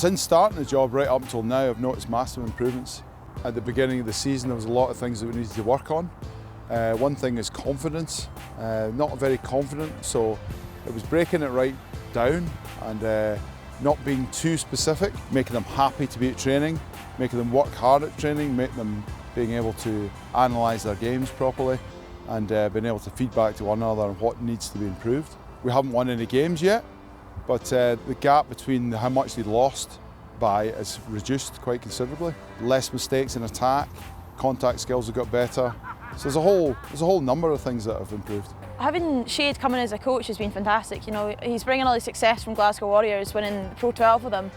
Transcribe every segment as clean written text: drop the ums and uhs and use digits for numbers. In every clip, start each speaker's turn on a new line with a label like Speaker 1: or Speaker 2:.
Speaker 1: Since starting the job right up until now, I've noticed massive improvements. At the beginning of the season, there was a lot of things that we needed to work on. One thing is confidence. Not very confident, so it was breaking it right down and not being too specific, making them happy to be at training, making them work hard at training, making them being able to analyse their games properly and being able to feed back to one another on what needs to be improved. We haven't won any games yet, but the gap between how much they lost by is reduced quite considerably. Less mistakes in attack, contact skills have got better. So there's a whole number of things that have improved.
Speaker 2: Having Shade come in as a coach has been fantastic. You know, he's bringing all the success from Glasgow Warriors, winning the Pro 12 with them,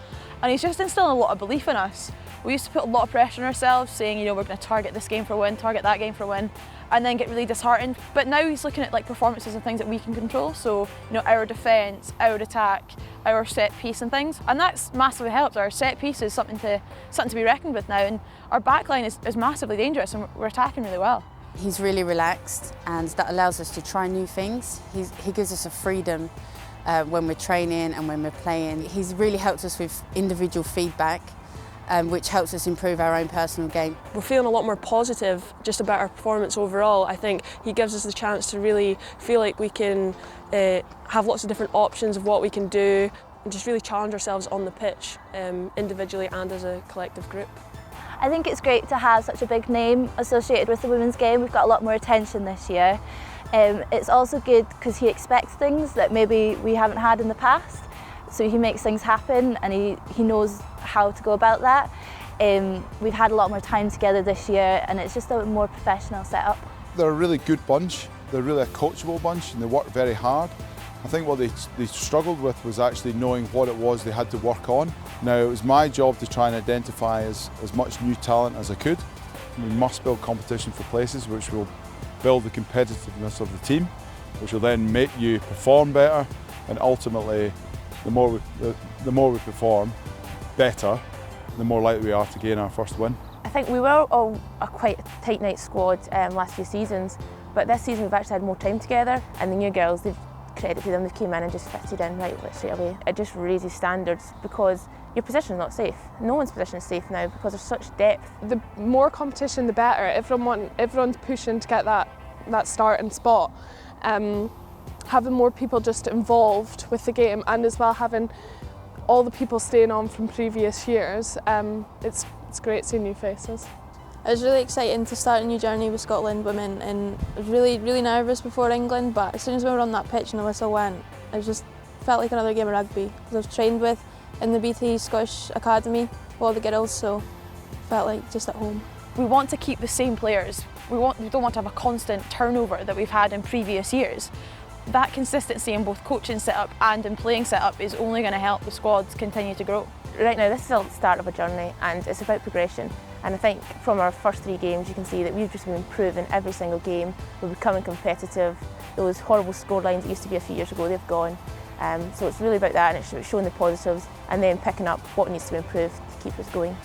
Speaker 2: and he's just instilling a lot of belief in us. We used to put a lot of pressure on ourselves, saying, you know, we're going to target this game for a win, target that game for a win, and then get really disheartened. But now he's looking at like performances and things that we can control. So, you know, our defence, our attack, our set piece and things, and that's massively helped. Our set piece is something to be reckoned with now, and our backline is massively dangerous, and we're attacking really well.
Speaker 3: He's really relaxed, and that allows us to try new things. He gives us a freedom when we're training and when we're playing. He's really helped us with individual feedback, which helps us improve our own personal game.
Speaker 4: We're feeling a lot more positive just about our performance overall. I think he gives us the chance to really feel like we can have lots of different options of what we can do and just really challenge ourselves on the pitch, individually and as a collective group.
Speaker 5: I think it's great to have such a big name associated with the women's game. We've got a lot more attention this year. It's also good because he expects things that maybe we haven't had in the past. So he makes things happen, and he knows how to go about that. We've had a lot more time together this year, and it's just a more professional setup.
Speaker 1: They're a really good bunch. They're really a coachable bunch, and they work very hard. I think what they struggled with was actually knowing what it was they had to work on. Now, it was my job to try and identify as much new talent as I could. We must build competition for places, which will build the competitiveness of the team, which will then make you perform better, and ultimately, the more we perform better, the more likely we are to gain our first win.
Speaker 6: I think we were all a quite tight-knit squad last few seasons, but this season we've actually had more time together, and the new girls, they've credit to them, they came in and just fitted in right straight away. It just raises standards because your position is not safe. No one's position is safe now because there's such depth.
Speaker 7: The more competition, the better. Everyone's pushing to get that starting spot. Having more people just involved with the game, and as well having all the people staying on from previous years, it's great seeing new faces.
Speaker 2: It was really exciting to start a new journey with Scotland women, and I was really nervous before England, but as soon as we were on that pitch and the whistle went, it just felt like another game of rugby. I was trained with in the BT Scottish Academy with all the girls, so it felt like just at home. We want to keep the same players. We don't want to have a constant turnover that we've had in previous years. That consistency in both coaching setup and in playing setup is only going to help the squads continue to grow.
Speaker 6: Right now, this is the start of a journey, and it's about progression. And I think from our first 3 games, you can see that we've just been improving every single game. We're becoming competitive. Those horrible scorelines that used to be a few years ago, they've gone. So it's really about that, and it's showing the positives and then picking up what needs to be improved to keep us going.